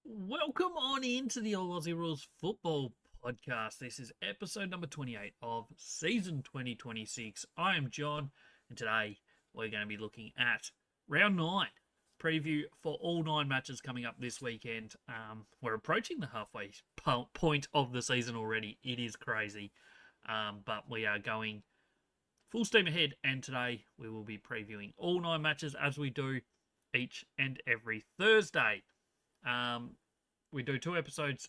Welcome on into the All Aussie Rules Football Podcast. This is episode number 28 of season 2026. I am John, and today we're going to be looking at round 9 preview for all 9 matches coming up this weekend. We're approaching the halfway point of the season already. It is crazy, but we are going full steam ahead, and today we will be previewing all 9 matches as we do each and every Thursday. We do 2 episodes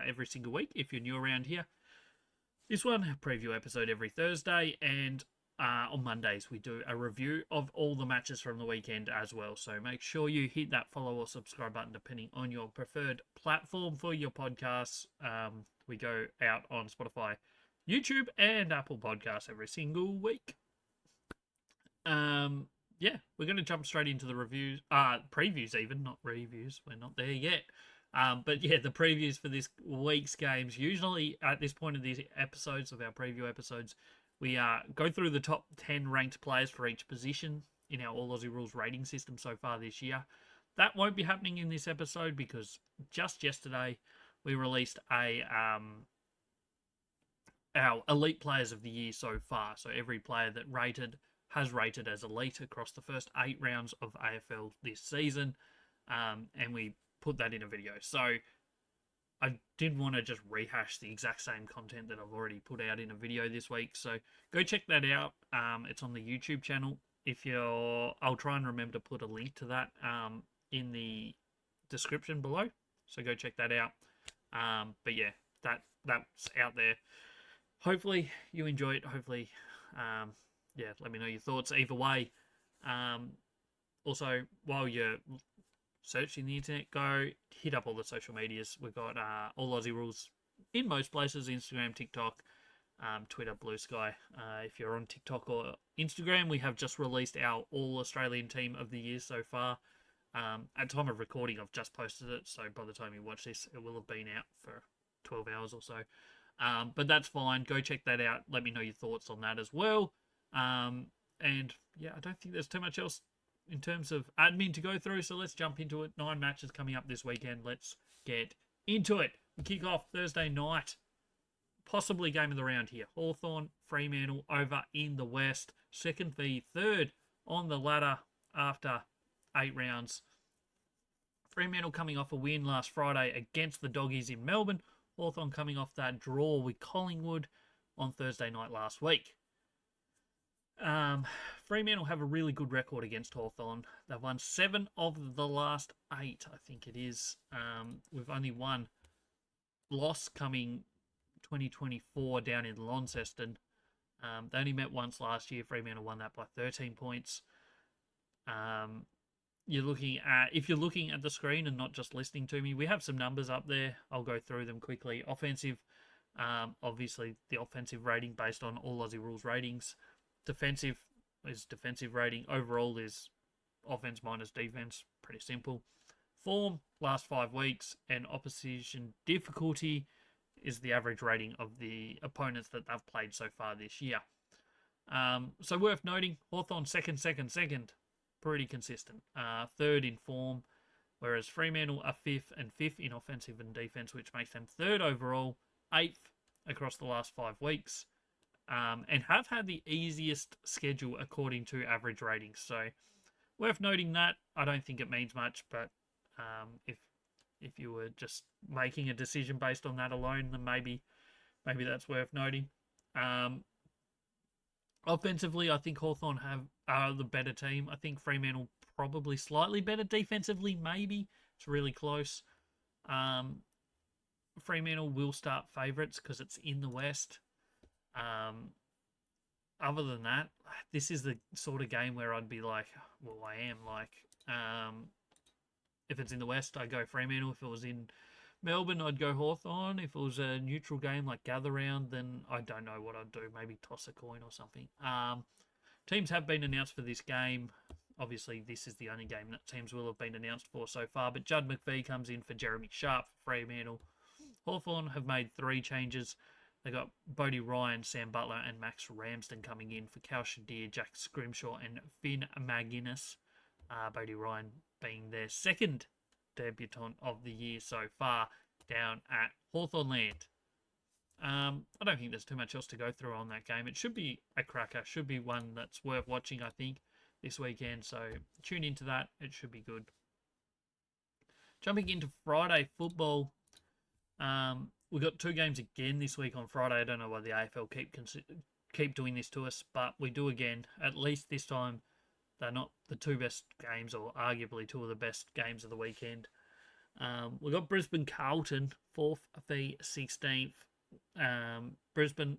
every single week if you're new around here. This one, a preview episode every Thursday, and on Mondays we do a review of all the matches from the weekend as well. So make sure you hit that follow or subscribe button depending on your preferred platform for your podcasts. We go out on Spotify, YouTube, and Apple Podcasts every single week. Yeah, we're going to jump straight into the reviews, previews even, not reviews. We're not there yet. But yeah, the previews for this week's games. Usually at this point of these episodes, of our preview episodes, we go through the top 10 ranked players for each position in our All Aussie Rules rating system so far this year. That won't be happening in this episode because just yesterday we released our elite players of the year so far. So every player that has rated as elite across the first 8 rounds of AFL this season, and we put that in a video. So I didn't want to just rehash the exact same content that I've already put out in a video this week. So go check that out. It's on the YouTube channel. I'll try and remember to put a link to that in the description below. So go check that out. But yeah, that's out there. Hopefully you enjoy it. Hopefully, let me know your thoughts either way. Also, while you're searching the internet, go hit up all the social medias. We've got All Aussie Rules in most places: Instagram, TikTok, Twitter, Blue Sky. If you're on TikTok or Instagram, we have just released our All Australian Team of the Year so far. At time of recording, I've just posted it, so by the time you watch this, it will have been out for 12 hours or so. But that's fine. Go check that out. Let me know your thoughts on that as well. And yeah, I don't think there's too much else in terms of admin to go through, so let's jump into it. 9 matches coming up this weekend. Let's get into it. We kick off Thursday night. Possibly game of the round here. Hawthorn, Fremantle over in the West. Second v third on the ladder after 8 rounds. Fremantle coming off a win last Friday against the Doggies in Melbourne. Hawthorn coming off that draw with Collingwood on Thursday night last week. Fremantle have a really good record against Hawthorn. They've won 7 of the last 8, I think it is. With only one loss coming 2024 down in Launceston. They only met once last year. Fremantle won that by 13 points. If you're looking at the screen and not just listening to me, we have some numbers up there. I'll go through them quickly. Offensive, obviously the offensive rating based on All Aussie Rules ratings. Defensive is defensive rating. Overall is offense minus defense. Pretty simple. Form, last 5 weeks. And opposition difficulty is the average rating of the opponents that they've played so far this year. So worth noting, Hawthorn second. Pretty consistent. Third in form, whereas Fremantle are 5th in offensive and defense, which makes them 3rd overall, 8th across the last 5 weeks. And have had the easiest schedule according to average ratings. So worth noting that. I don't think it means much, but if you were just making a decision based on that alone, then maybe that's worth noting. Offensively, I think Hawthorn are the better team. I think Fremantle probably slightly better defensively, maybe. It's really close. Fremantle will start favourites because it's in the West. Other than that, this is the sort of game where I'd be like, well, I am like, if it's in the West, I'd go Fremantle. If it was in Melbourne, I'd go Hawthorn. If it was a neutral game like Gather Round, then I don't know what I'd do. Maybe toss a coin or something. Teams have been announced for this game. Obviously, this is the only game that teams will have been announced for so far. But Judd McVie comes in for Jeremy Sharp for Fremantle. Hawthorn have made 3 changes. They got Bodie Ryan, Sam Butler, and Max Ramsden coming in for Cal Shadir, Jack Scrimshaw, and Finn McGuinness. Bodie Ryan being their second debutant of the year so far down at Hawthorn Land. I don't think there's too much else to go through on that game. It should be a cracker, should be one that's worth watching, I think, this weekend. So tune into that. It should be good. Jumping into Friday football, we've got 2 games again this week on Friday. I don't know why the AFL keep doing this to us, but we do again. At least this time, they're not the 2 best games, or arguably 2 of the best games of the weekend. We've got Brisbane Carlton, 4th v 16th. Brisbane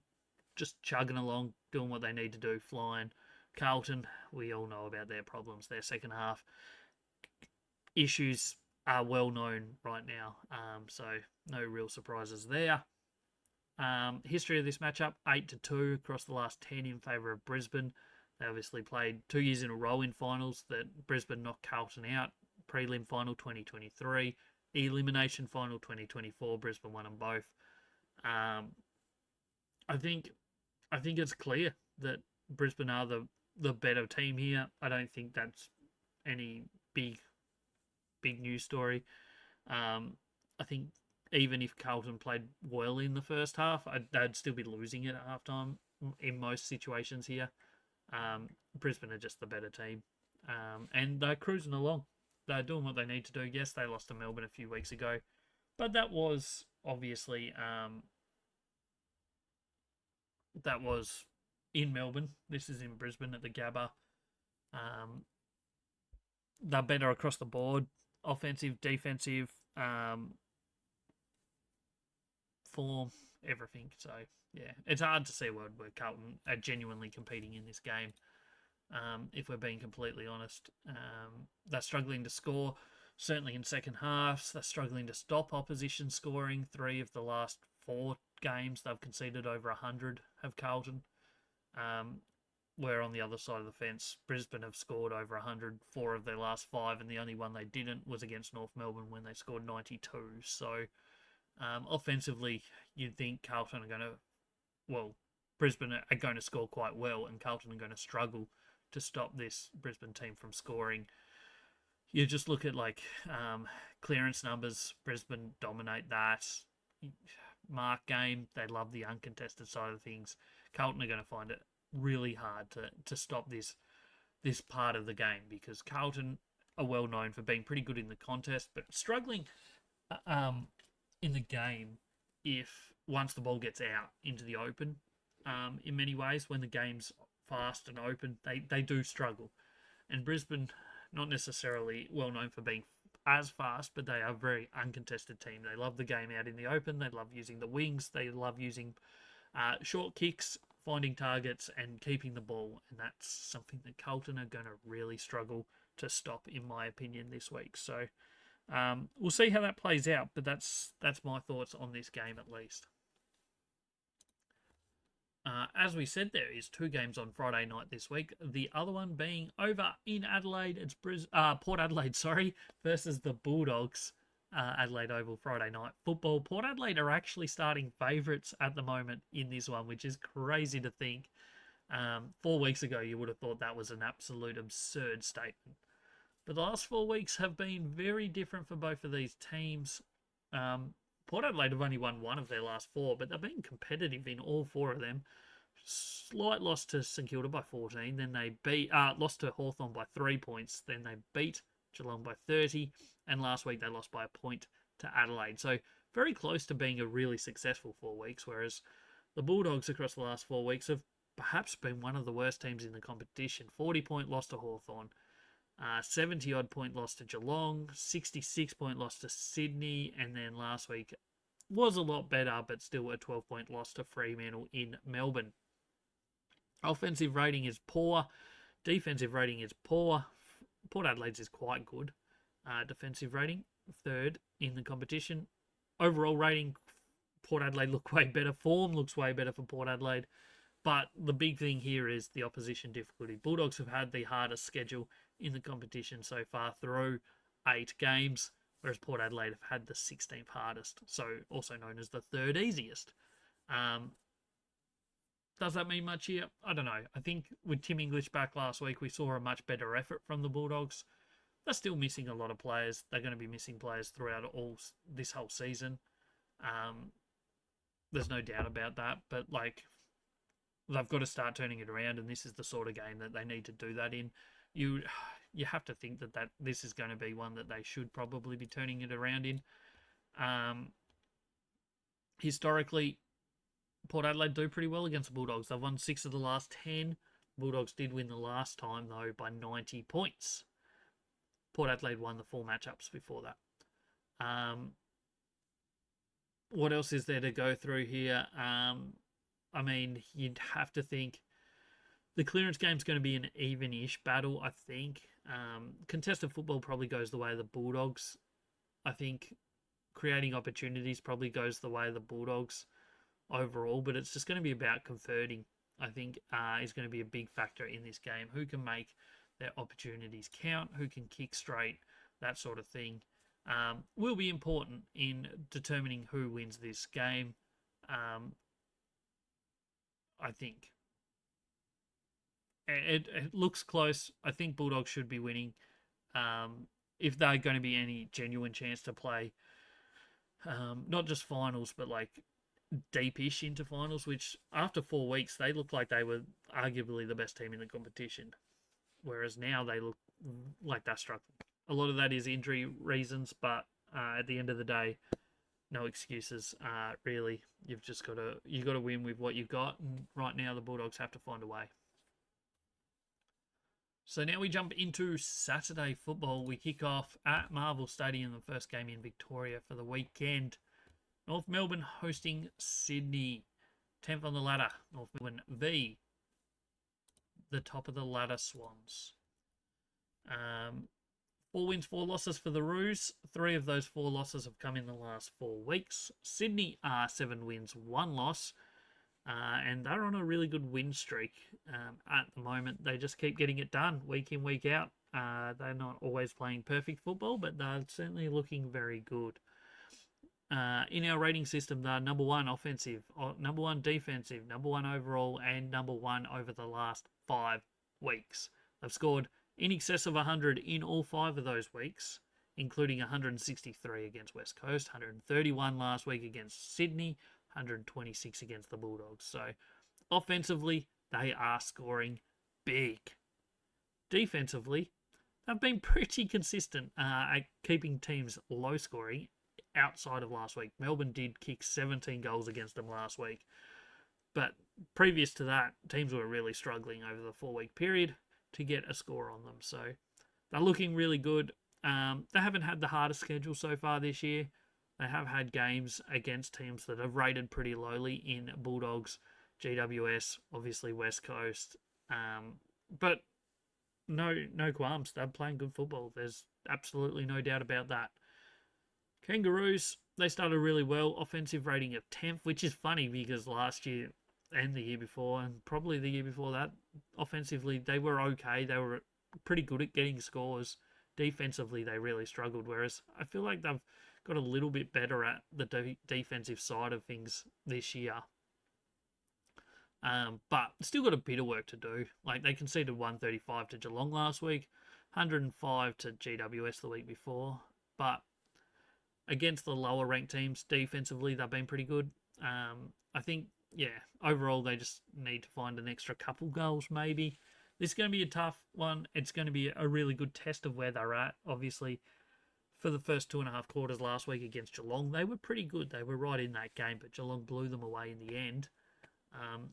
just chugging along, doing what they need to do, flying. Carlton, we all know about their problems. Their second half issues are well known right now, so no real surprises there. History of this matchup, 8-2 across the last 10 in favour of Brisbane. They obviously played 2 years in a row in finals that Brisbane knocked Carlton out. Prelim final 2023, elimination final 2024. Brisbane won them both. I think it's clear that Brisbane are the better team here. I don't think that's any big news story. I think even if Carlton played well in the first half, they'd still be losing it at halftime in most situations here. Brisbane are just the better team, and they're cruising along. They're doing what they need to do. Yes, they lost to Melbourne a few weeks ago, but that was obviously that was in Melbourne. This is in Brisbane at the Gabba. They're better across the board, offensive, defensive, form, everything. So yeah, it's hard to see where Carlton are genuinely competing in this game. If we're being completely honest, they're struggling to score. Certainly in second halves, they're struggling to stop opposition scoring. 3 of the last 4 games they've conceded over 100 have Carlton. Where on the other side of the fence, Brisbane have scored over 100 4 of their last 5, and the only one they didn't was against North Melbourne when they scored 92. So offensively, you'd think Carlton are going to, Brisbane are going to score quite well, and Carlton are going to struggle to stop this Brisbane team from scoring. You just look at clearance numbers. Brisbane dominate that. Mark game, they love the uncontested side of things. Carlton are going to find it really hard to stop this part of the game, because Carlton are well known for being pretty good in the contest, but struggling in the game if once the ball gets out into the open. In many ways, when the game's fast and open, they do struggle. And Brisbane, not necessarily well known for being as fast, but they are a very uncontested team. They love the game out in the open. They love using the wings. They love using short kicks, finding targets, and keeping the ball. And that's something that Carlton are going to really struggle to stop, in my opinion, this week. So we'll see how that plays out, but that's my thoughts on this game at least. As we said, there is 2 games on Friday night this week. The other one being over in Adelaide. It's Port Adelaide, versus the Bulldogs. Adelaide Oval Friday night football. Port Adelaide are actually starting favourites at the moment in this one, which is crazy to think. 4 weeks ago, you would have thought that was an absolute absurd statement. But the last 4 weeks have been very different for both of these teams. Port Adelaide have only won 1 of their last 4, but they've been competitive in all 4 of them. Slight loss to St Kilda by 14, then they lost to Hawthorn by 3 points, then they beat Geelong by 30, and last week they lost by a point to Adelaide. So very close to being a really successful 4 weeks, whereas the Bulldogs across the last 4 weeks have perhaps been one of the worst teams in the competition. 40-point loss to Hawthorn, 70-odd point loss to Geelong, 66-point loss to Sydney, and then last week was a lot better, but still a 12-point loss to Fremantle in Melbourne. Offensive rating is poor. Defensive rating is poor. Port Adelaide's is quite good. Defensive rating, 3rd in the competition. Overall rating, Port Adelaide look way better. Form looks way better for Port Adelaide. But the big thing here is the opposition difficulty. Bulldogs have had the hardest schedule in the competition so far through 8 games, whereas Port Adelaide have had the 16th hardest, so also known as the 3rd easiest. Does that mean much here? I don't know. I think with Tim English back last week, we saw a much better effort from the Bulldogs. they're still missing a lot of players. They're going to be missing players throughout this whole season. There's no doubt about that. But like, they've got to start turning it around, and this is the sort of game that they need to do that in. You have to think that this is going to be one that they should probably be turning it around in. Historically, Port Adelaide do pretty well against the Bulldogs. They've won 6 of the last 10. Bulldogs did win the last time, though, by 90 points. Port Adelaide won the 4 matchups before that. What else is there to go through here? I mean, you'd have to think the clearance game's going to be an even-ish battle, I think. Contested football probably goes the way of the Bulldogs. I think creating opportunities probably goes the way of the Bulldogs overall, but it's just going to be about converting, I think, is going to be a big factor in this game. Who can make their opportunities count, who can kick straight, that sort of thing, will be important in determining who wins this game. I think it looks close. I think Bulldogs should be winning. If they're going to be any genuine chance to play, not just finals, but like deep-ish into finals, which after 4 weeks, they look like they were arguably the best team in the competition. Whereas now they look like they're struggling. A lot of that is injury reasons, but at the end of the day, no excuses. Really, you've got to win with what you've got, and right now the Bulldogs have to find a way. So now we jump into Saturday football. We kick off at Marvel Stadium, the first game in Victoria for the weekend. North Melbourne hosting Sydney. 10th on the ladder, North Melbourne v the top of the ladder Swans. 4 wins, 4 losses for the Roos. 3 of those 4 losses have come in the last 4 weeks. Sydney are 7 wins, 1 loss. And they're on a really good win streak at the moment. They just keep getting it done week in, week out. They're not always playing perfect football, but they're certainly looking very good. In our rating system, they're number 1 offensive, number 1 defensive, number 1 overall, and number 1 over the last 5 weeks. They've scored in excess of 100 in all 5 of those weeks, including 163 against West Coast, 131 last week against Sydney, 126 against the Bulldogs. So offensively, they are scoring big. Defensively, they've been pretty consistent at keeping teams low scoring outside of last week. Melbourne did kick 17 goals against them last week. But previous to that, teams were really struggling over the 4-week period to get a score on them. So they're looking really good. They haven't had the hardest schedule so far this year. They have had games against teams that have rated pretty lowly in Bulldogs, GWS, obviously West Coast. But no qualms. They're playing good football. There's absolutely no doubt about that. Kangaroos, they started really well. Offensive rating of 10th, which is funny because last year and the year before, and probably the year before that, offensively, they were okay. They were pretty good at getting scores. Defensively, they really struggled, whereas I feel like they've got a little bit better at the defensive side of things this year. But still got a bit of work to do. Like, they conceded 135 to Geelong last week, 105 to GWS the week before. But against the lower ranked teams, defensively, they've been pretty good. I think, overall, they just need to find an extra couple goals, maybe. This is going to be a tough one. It's going to be a really good test of where they're at. Obviously, for the first 2.5 quarters last week against Geelong, they were pretty good. They were right in that game, but Geelong blew them away in the end.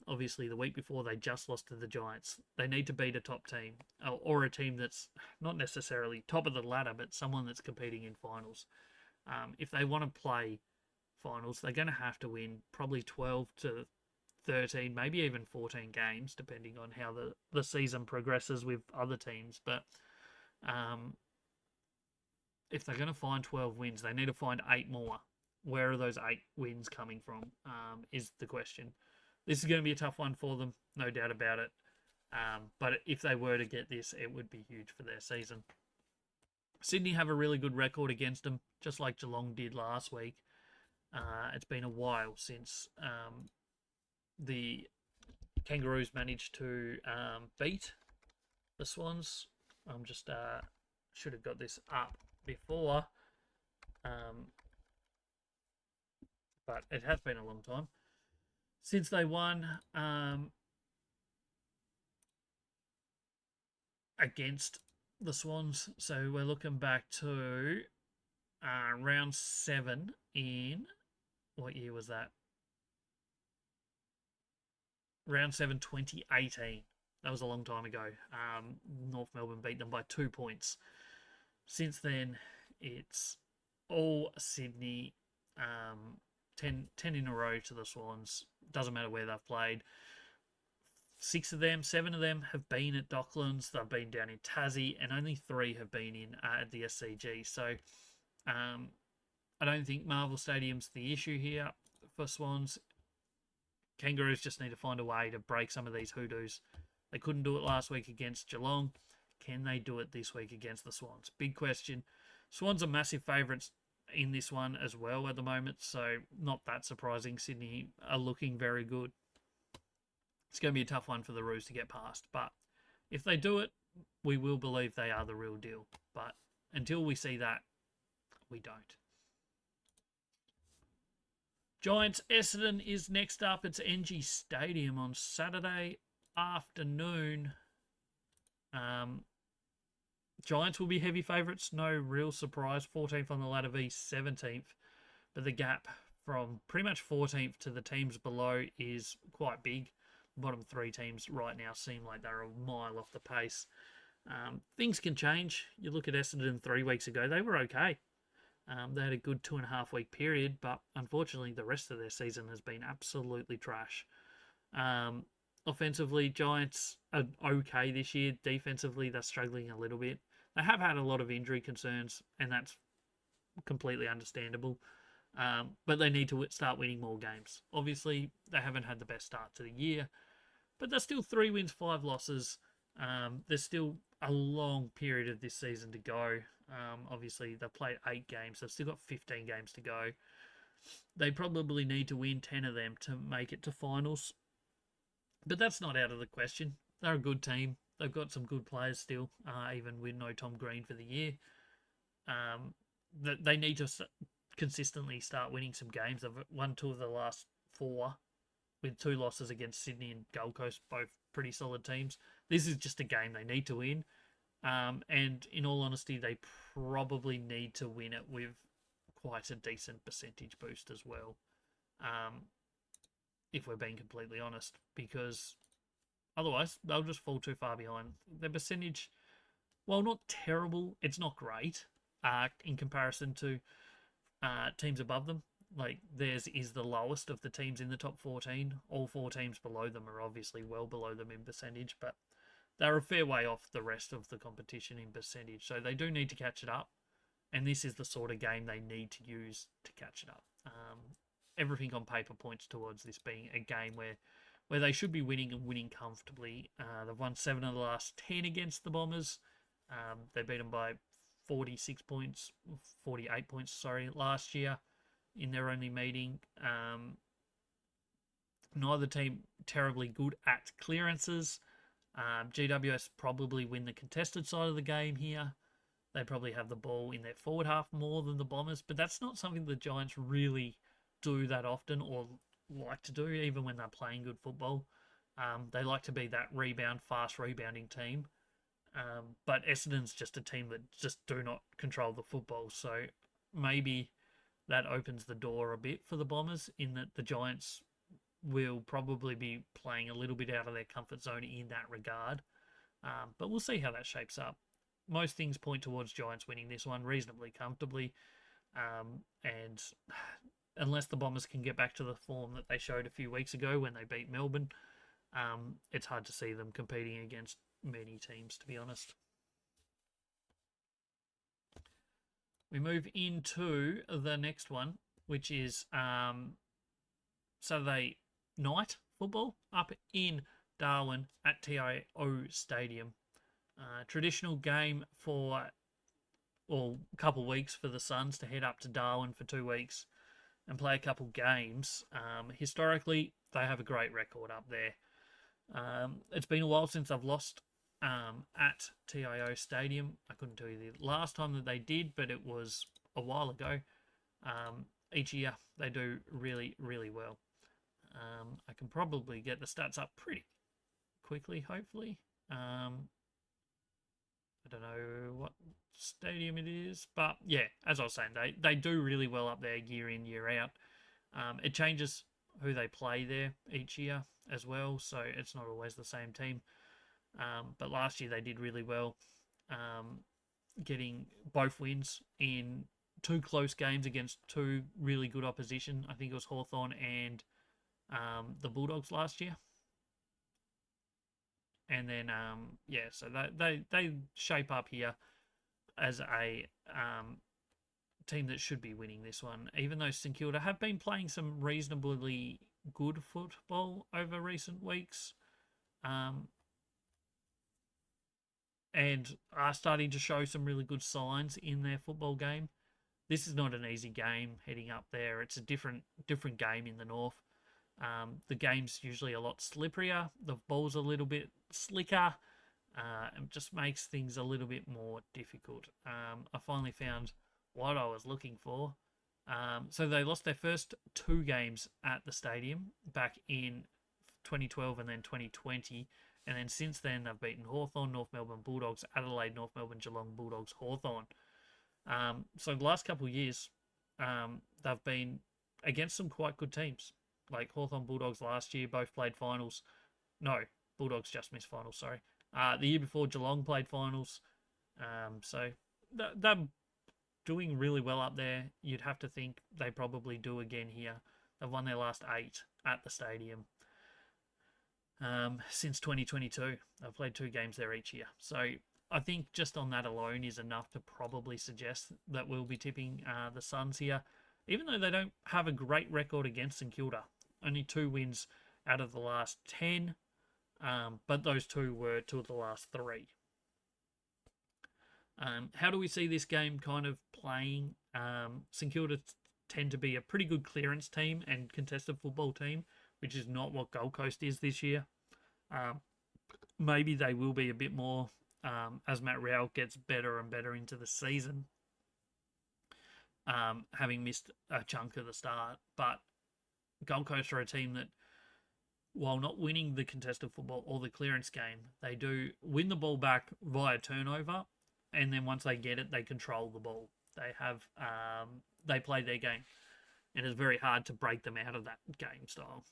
Obviously, the week before, they just lost to the Giants. They need to beat a top team, or a team that's not necessarily top of the ladder, but someone that's competing in finals. If they want to play finals, they're going to have to win probably 12 to 13, maybe even 14 games, depending on how the season progresses with other teams. But if they're going to find 12 wins, they need to find 8 more. Where are those 8 wins coming from is the question. This is going to be a tough one for them, no doubt about it. But if they were to get this, it would be huge for their season. Sydney have a really good record against them, just like Geelong did last week. It's been a while since the Kangaroos managed to beat the Swans. I'm just Should have got this up before. But it has been a long time since they won against the Swans. So we're looking back to round 7 in... What year was that? Round 7, 2018. That was a long time ago. North Melbourne beat them by 2 points. Since then, it's all Sydney. 10 in a row to the Swans. Doesn't matter where they've played. 7 of them have been at Docklands. They've been down in Tassie, and only 3 have been in at the SCG. So I don't think Marvel Stadium's the issue here for Swans. Kangaroos just need to find a way to break some of these hoodoos. They couldn't do it last week against Geelong. Can they do it this week against the Swans? Big question. Swans are massive favourites in this one as well at the moment, so not that surprising. Sydney are looking very good. It's going to be a tough one for the Roos to get past, but if they do it, we will believe they are the real deal. But until we see that, we don't. Giants Essendon is next up. It's NG Stadium on Saturday afternoon. Giants will be heavy favourites. No real surprise. 14th on the ladder v 17th. But the gap from pretty much 14th to the teams below is quite big. The bottom 3 teams right now seem like they're a mile off the pace. Things can change. You look at Essendon 3 weeks ago. They were okay. They had a good 2.5 week period, but unfortunately the rest of their season has been absolutely trash. Offensively, Giants are okay this year. Defensively, they're struggling a little bit. They have had a lot of injury concerns, and that's completely understandable. But they need to start winning more games. Obviously, they haven't had the best start to the year, but they're still 3 wins, 5 losses. There's still a long period of this season to go. Obviously, they've played 8 games. They've still got 15 games to go. They probably need to win 10 of them to make it to finals. But that's not out of the question. They're a good team. They've got some good players still, even with no Tom Green for the year. They need to consistently start winning some games. They've won 2 of the last 4 with 2 losses against Sydney and Gold Coast, both pretty solid teams. This is just a game they need to win. And in all honesty, they probably need to win it with quite a decent percentage boost as well. If we're being completely honest, because otherwise they'll just fall too far behind. Their percentage, while not terrible, it's not great in comparison to teams above them. Like, theirs is the lowest of the teams in the top 14. All 4 teams below them are obviously well below them in percentage, but they're a fair way off the rest of the competition in percentage. So they do need to catch it up, and this is the sort of game they need to use to catch it up. Everything on paper points towards this being a game where they should be winning and winning comfortably. They've won 7 of the last 10 against the Bombers. They beat them by 48 points, last year in their only meeting. Neither team terribly good at clearances. GWS probably win the contested side of the game here. They probably have the ball in their forward half more than the Bombers, but that's not something the Giants really do that often or like to do, even when they're playing good football. They like to be that fast rebounding team. But Essendon's just a team that just do not control the football. So maybe that opens the door a bit for the Bombers, in that the Giants will probably be playing a little bit out of their comfort zone in that regard. But we'll see how that shapes up. Most things point towards Giants winning this one reasonably comfortably. And unless the Bombers can get back to the form that they showed a few weeks ago when they beat Melbourne, it's hard to see them competing against many teams, to be honest. We move into the next one, which is Saturday night football up in Darwin at TIO Stadium. Traditional game for a couple of weeks for the Suns to head up to Darwin for 2 weeks and play a couple games. Historically, they have a great record up there. It's been a while since they've lost at TIO Stadium. I couldn't tell you the last time that they did, but it was a while ago. Each year they do really, really well. I can probably get the stats up pretty quickly, hopefully. I don't know what stadium it is, but yeah, as I was saying, they do really well up there year in, year out. It changes who they play there each year as well, so it's not always the same team. But last year they did really well, getting both wins in two close games against two really good opposition. I think it was Hawthorn and the Bulldogs last year. And then, so they shape up here as a team that should be winning this one, even though St Kilda have been playing some reasonably good football over recent weeks, and are starting to show some really good signs in their football game. This is not an easy game heading up there. It's a different game in the north. The game's usually a lot slipperier. The ball's a little bit slicker. It just makes things a little bit more difficult. I finally found what I was looking for. So they lost their first two games at the stadium back in 2012 and then 2020. And then since then, they've beaten Hawthorn, North Melbourne Bulldogs, Adelaide, North Melbourne, Geelong Bulldogs, Hawthorn. So the last couple of years, they've been against some quite good teams. Like Hawthorn Bulldogs last year, both played finals. No, Bulldogs just missed finals, sorry. The year before, Geelong played finals. So they're doing really well up there. You'd have to think they probably do again here. They've won their last 8 at the stadium since 2022. They've played 2 games there each year. So I think just on that alone is enough to probably suggest that we'll be tipping the Suns here, even though they don't have a great record against St Kilda. Only 2 wins out of the last 10, but those 2 were 2 of the last 3. How do we see this game kind of playing? St Kilda tend to be a pretty good clearance team and contested football team, which is not what Gold Coast is this year. Maybe they will be a bit more as Matt Rowell gets better and better into the season, having missed a chunk of the start. But Gold Coast are a team that, while not winning the contested football or the clearance game, they do win the ball back via turnover, and then once they get it, they control the ball. They play their game, and it's very hard to break them out of that game style.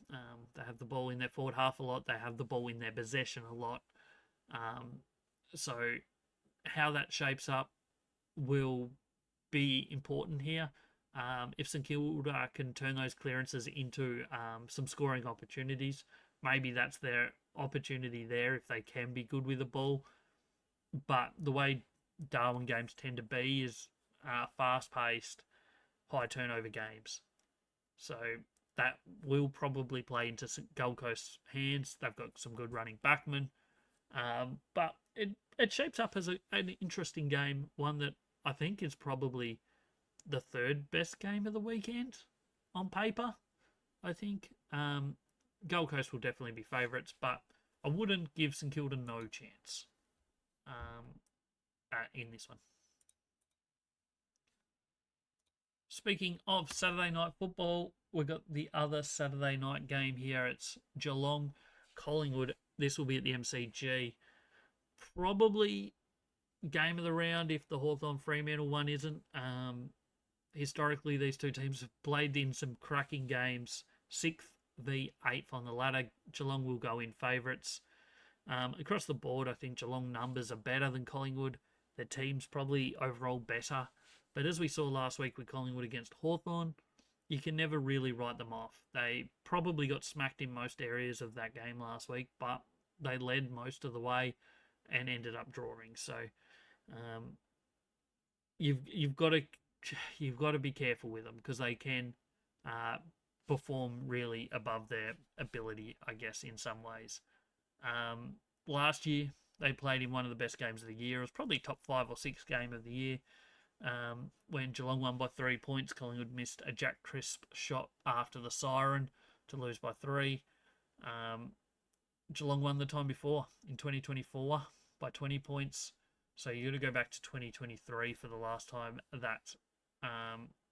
They have the ball in their forward half a lot. They have the ball in their possession a lot. So how that shapes up will be important here. If St Kilda can turn those clearances into some scoring opportunities, maybe that's their opportunity there if they can be good with the ball. But the way Darwin games tend to be is fast-paced, high turnover games. So that will probably play into Gold Coast's hands. They've got some good running backmen. But it shapes up as an interesting game, one that I think is probably the 3rd best game of the weekend on paper, I think. Gold Coast will definitely be favourites, but I wouldn't give St Kilda no chance in this one. Speaking of Saturday night football, we've got the other Saturday night game here. It's Geelong Collingwood. This will be at the MCG. Probably game of the round if the Hawthorn Fremantle one isn't. Historically, these two teams have played in some cracking games. 6th v 8th on the ladder. Geelong will go in favourites. Across the board, I think Geelong numbers are better than Collingwood. Their team's probably overall better. But as we saw last week with Collingwood against Hawthorn, you can never really write them off. They probably got smacked in most areas of that game last week, but they led most of the way and ended up drawing. So you've got to be careful with them because they can perform really above their ability, I guess, in some ways. Last year, they played in one of the best games of the year. It was probably top 5 or 6 game of the year. When Geelong won by 3 points, Collingwood missed a Jack Crisp shot after the siren to lose by 3. Geelong won the time before in 2024 by 20 points. So you're going to go back to 2023 for the last time that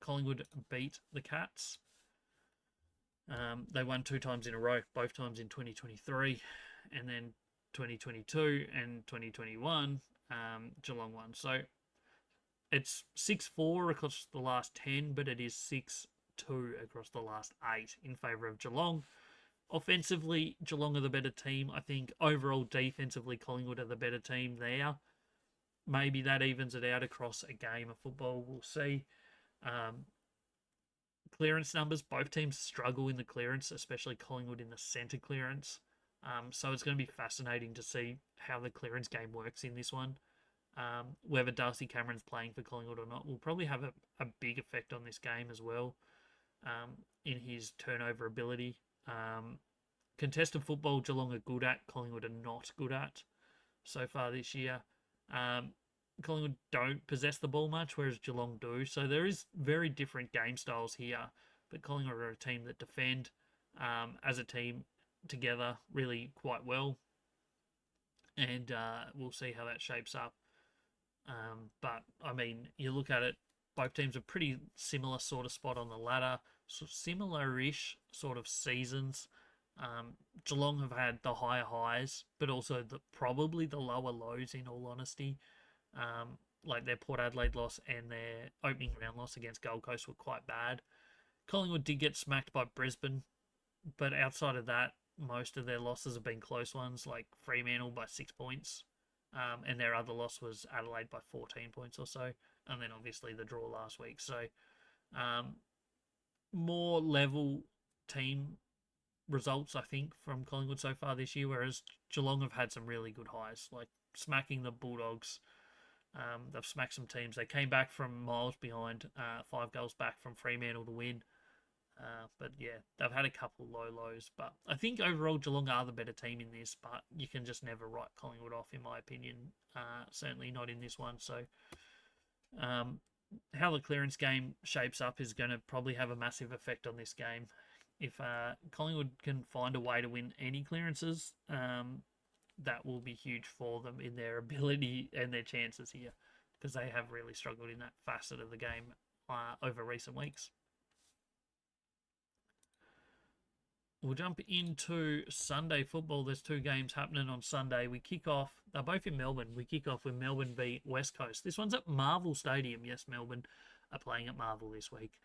Collingwood beat the Cats. They won 2 times in a row, both times in 2023, and then 2022 and 2021, Geelong won. So it's 6-4 across the last 10, but it is 6-2 across the last 8 in favour of Geelong. Offensively, Geelong are the better team. I think overall defensively, Collingwood are the better team there. Maybe that evens it out across a game of football. We'll see. Clearance numbers, both teams struggle in the clearance, especially Collingwood in the centre clearance. So it's going to be fascinating to see how the clearance game works in this one. Whether Darcy Cameron's playing for Collingwood or not will probably have a big effect on this game as well, in his turnover ability. Contested football, Geelong are good at, Collingwood are not good at so far this year. Collingwood don't possess the ball much, whereas Geelong do. So there is very different game styles here. But Collingwood are a team that defend as a team together really quite well. And we'll see how that shapes up. But, I mean, you look at it, both teams are pretty similar sort of spot on the ladder. So similar-ish sort of seasons. Geelong have had the higher highs, but also probably the lower lows, in all honesty. Like their Port Adelaide loss and their opening round loss against Gold Coast were quite bad. Collingwood did get smacked by Brisbane, but outside of that, most of their losses have been close ones, like Fremantle by 6 points, and their other loss was Adelaide by 14 points or so, and then obviously the draw last week. So more level team results, I think, from Collingwood so far this year, whereas Geelong have had some really good highs, like smacking the Bulldogs. They've smacked some teams. They came back from miles behind, 5 goals back from Fremantle to win. But yeah, they've had a couple low lows. But I think overall Geelong are the better team in this, but you can just never write Collingwood off, in my opinion. Certainly not in this one. So how the clearance game shapes up is going to probably have a massive effect on this game. If Collingwood can find a way to win any clearances, that will be huge for them in their ability and their chances here, because they have really struggled in that facet of the game over recent weeks. We'll jump into Sunday football. There's 2 games happening on Sunday. We kick off, they're both in Melbourne. We kick off with Melbourne v West Coast. This one's at Marvel Stadium. Yes, Melbourne are playing at Marvel this week.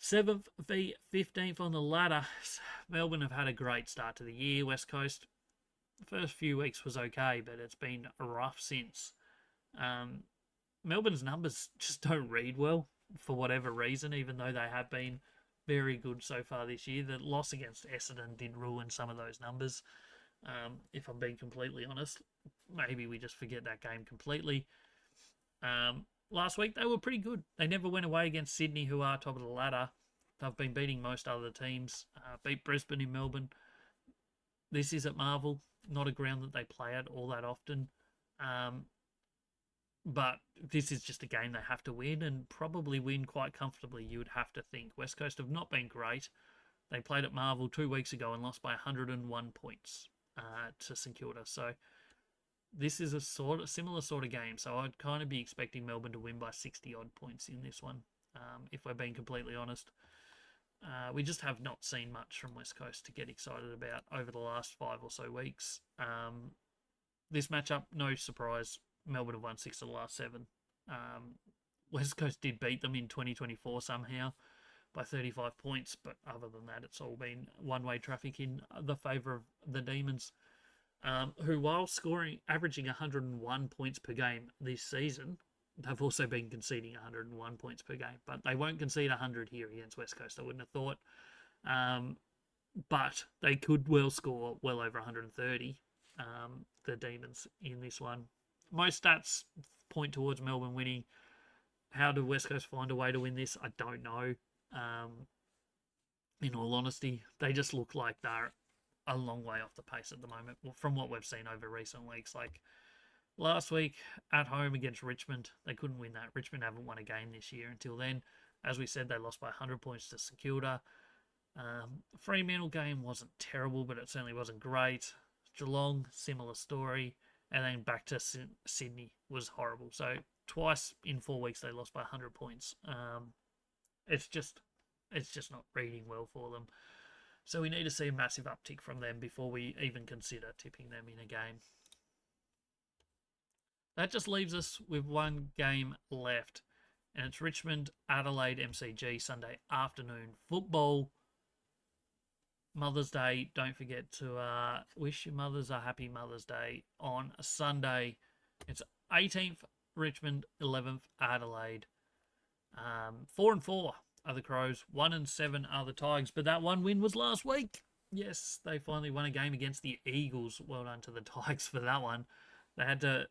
7th v 15th on the ladder. Melbourne have had a great start to the year. West Coast, the first few weeks was okay, but it's been rough since. Melbourne's numbers just don't read well for whatever reason, even though they have been very good so far this year. The loss against Essendon did ruin some of those numbers, if I'm being completely honest. Maybe we just forget that game completely. Last week, they were pretty good. They never went away against Sydney, who are top of the ladder. They've been beating most other teams. Beat Brisbane in Melbourne. This is at Marvel, not a ground that they play at all that often. But this is just a game they have to win, and probably win quite comfortably, you would have to think. West Coast have not been great. They played at Marvel 2 weeks ago and lost by 101 points to St Kilda. So this is a similar sort of game. So I'd kind of be expecting Melbourne to win by 60-odd points in this one, if we're being completely honest. We just have not seen much from West Coast to get excited about over the last 5 or so weeks. This matchup, no surprise, Melbourne have won 6 of the last 7. West Coast did beat them in 2024 somehow by 35 points, but other than that, it's all been one-way traffic in the favour of the Demons, who, while averaging 101 points per game this season, they've also been conceding 101 points per game, but they won't concede 100 here against West Coast, I wouldn't have thought. But they could well score well over 130, the Demons, in this one. Most stats point towards Melbourne winning. How do West Coast find a way to win this? I don't know. In all honesty, they just look like they're a long way off the pace at the moment from what we've seen over recent weeks. Like last week at home against Richmond, they couldn't win that. Richmond haven't won a game this year until then. As we said, they lost by 100 points to St Kilda. Fremantle game wasn't terrible, but it certainly wasn't great. Geelong, similar story. and then back to Sydney was horrible. So twice in 4 weeks they lost by 100 points. It's just not reading well for them. So we need to see a massive uptick from them before we even consider tipping them in a game. That just leaves us with one game left, and it's Richmond Adelaide MCG Sunday afternoon football. Mother's Day. Don't forget to wish your mothers a happy Mother's Day on a Sunday. It's 18th Richmond, 11th Adelaide. 4-4 are the Crows. 1-7 are the Tigers. But that one win was last week. Yes, they finally won a game against the Eagles. Well done to the Tigers for that one. They had to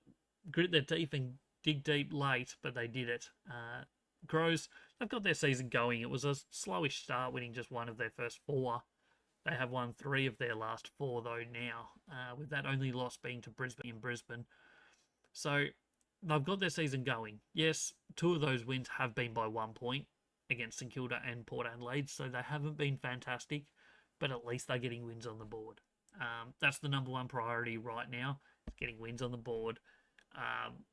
grit their teeth and dig deep late, but they did it. Crows, they've got their season going. It was a slowish start, winning just one of their first 4. They have won 3 of their last 4, though, now, with that only loss being to Brisbane in Brisbane. So they've got their season going. Yes, 2 of those wins have been by 1 point against St Kilda and Port Adelaide, so they haven't been fantastic, but at least they're getting wins on the board. That's the number one priority right now, getting wins on the board,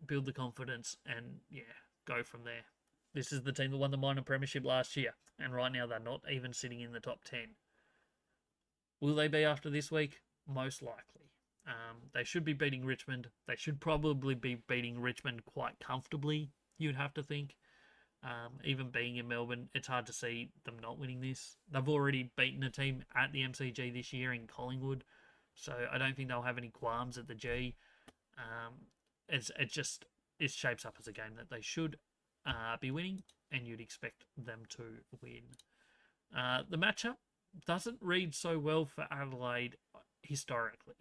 build the confidence, and, yeah, go from there. This is the team that won the minor premiership last year, and right now they're not even sitting in the top 10. Will they be after this week? Most likely. They should be beating Richmond. They should probably be beating Richmond quite comfortably, you'd have to think. Even being in Melbourne, it's hard to see them not winning this. They've already beaten a team at the MCG this year in Collingwood, so I don't think they'll have any qualms at the G. It shapes up as a game that they should be winning, and you'd expect them to win. The matchup doesn't read so well for Adelaide historically.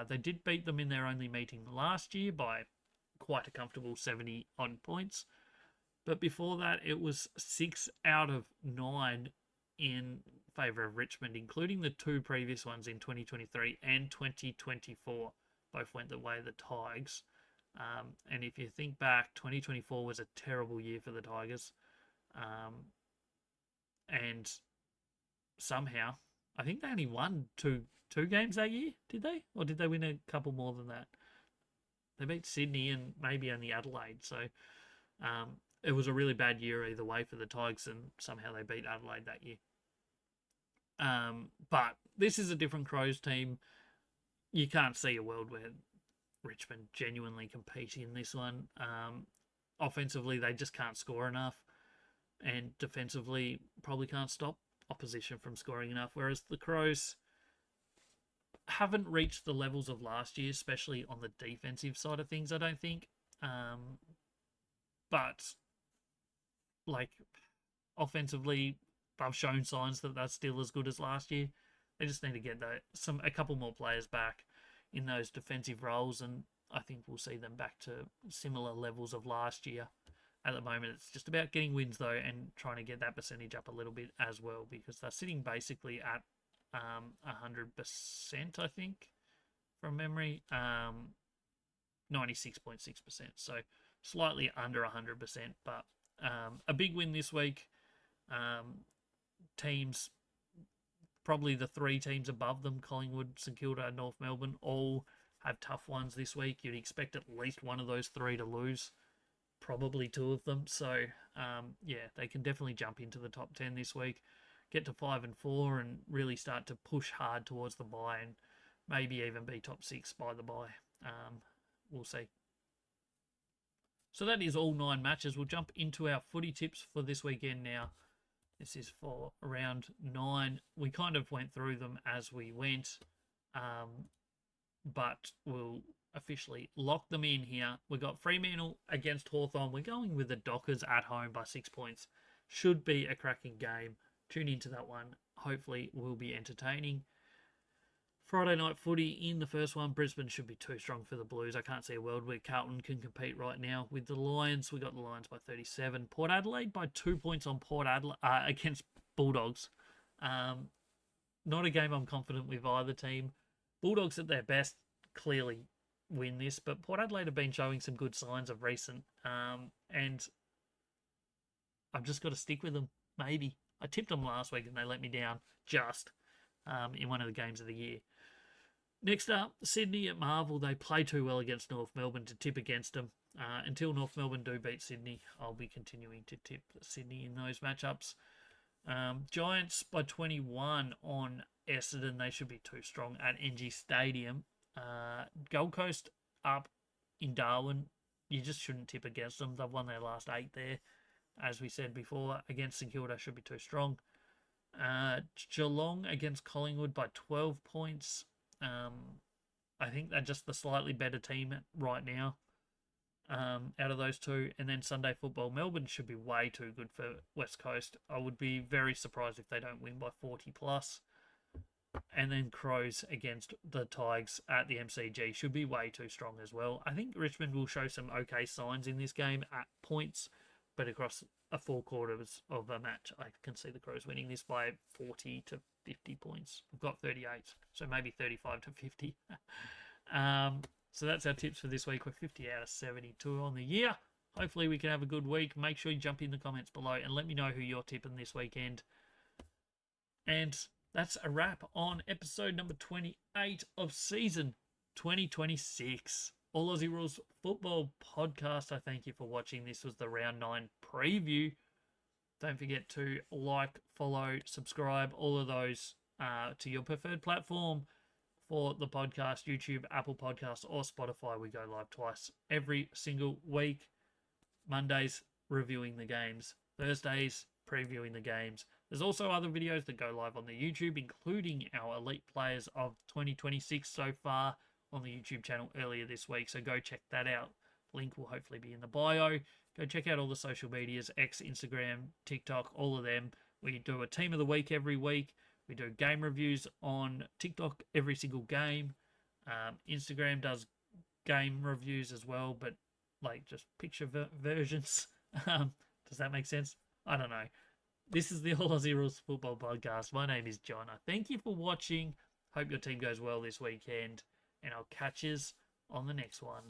They did beat them in their only meeting last year by quite a comfortable 70-odd points. But before that, it was 6 out of 9 in favour of Richmond, including the 2 previous ones in 2023 and 2024. Both went the way of the Tigers. And if you think back, 2024 was a terrible year for the Tigers. And somehow, I think they only won two games that year, did they? Or did they win a couple more than that? They beat Sydney and maybe only Adelaide. So it was a really bad year either way for the Tigers, and somehow they beat Adelaide that year. But this is a different Crows team. You can't see a world where Richmond genuinely compete in this one. Offensively, they just can't score enough. And defensively, probably can't stop opposition from scoring enough. Whereas the Crows haven't reached the levels of last year, especially on the defensive side of things, I don't think. But, like, offensively, they've shown signs that they're still as good as last year. They just need to get a couple more players back in those defensive roles, and I think we'll see them back to similar levels of last year. At the moment, it's just about getting wins, though, and trying to get that percentage up a little bit as well, because they're sitting basically at 100%, I think, from memory. 96.6%, so slightly under 100%, but a big win this week. Teams, probably the 3 teams above them, Collingwood, St Kilda, and North Melbourne, all have tough ones this week. You'd expect at least one of those 3 to lose. Probably 2 of them. So, yeah, they can definitely jump into the top 10 this week, get to 5-4, and really start to push hard towards the bye, and maybe even be top 6 by the bye. We'll see. So that is all 9 matches. We'll jump into our footy tips for this weekend now. This is for round 9. We kind of went through them as we went, but we'll officially lock them in here. We got Fremantle against Hawthorn. We're going with the Dockers at home by 6 points. Should be a cracking game. Tune into that one. Hopefully will be entertaining. Friday night footy in the first one. Brisbane should be too strong for the Blues. I can't see a world where Carlton can compete right now. With the Lions, we got the Lions by 37. Port Adelaide by 2 points on Port Adelaide against Bulldogs. Not a game I'm confident with either team. Bulldogs at their best clearly win this, but Port Adelaide have been showing some good signs of recent, and I've just got to stick with them. Maybe I tipped them last week and they let me down just in one of the games of the year. Next up, Sydney at Marvel. They play too well against North Melbourne to tip against them. Until North Melbourne do beat Sydney, I'll be continuing to tip Sydney in those matchups. Giants by 21 on Essendon. They should be too strong at NG Stadium. Gold Coast up in Darwin. You just shouldn't tip against them. They've won their last 8 there. As we said before, against St Kilda should be too strong. Geelong against Collingwood by 12 points. I think they're just the slightly better team right now out of those two. And then Sunday football, Melbourne should be way too good for West Coast. I would be very surprised if they don't win by 40 plus. And then Crows against the Tigers at the MCG should be way too strong as well. I think Richmond will show some okay signs in this game at points, but across a 4 quarters of a match, I can see the Crows winning this by 40 to 50 points. I've got 38, so maybe 35 to 50. So that's our tips for this week. We're 50 out of 72 on the year. Hopefully we can have a good week. Make sure you jump in the comments below and let me know who you're tipping this weekend. And that's a wrap on episode number 28 of season 2026. All Aussie Rules Football Podcast. I thank you for watching. This was the Round 9 preview. Don't forget to like, follow, subscribe, all of those to your preferred platform for the podcast, YouTube, Apple Podcasts, or Spotify. We go live twice every single week. Mondays, reviewing the games. Thursdays, previewing the games. There's also other videos that go live on the YouTube, including our Elite Players of 2026 so far on the YouTube channel earlier this week. So go check that out. Link will hopefully be in the bio. Go check out all the social medias, X, Instagram, TikTok, all of them. We do a team of the week every week. We do game reviews on TikTok every single game. Instagram does game reviews as well, but like just picture versions. Does that make sense? I don't know. This is the All Aussie Rules Football Podcast. My name is John. I thank you for watching. Hope your team goes well this weekend, and I'll catch you on the next one.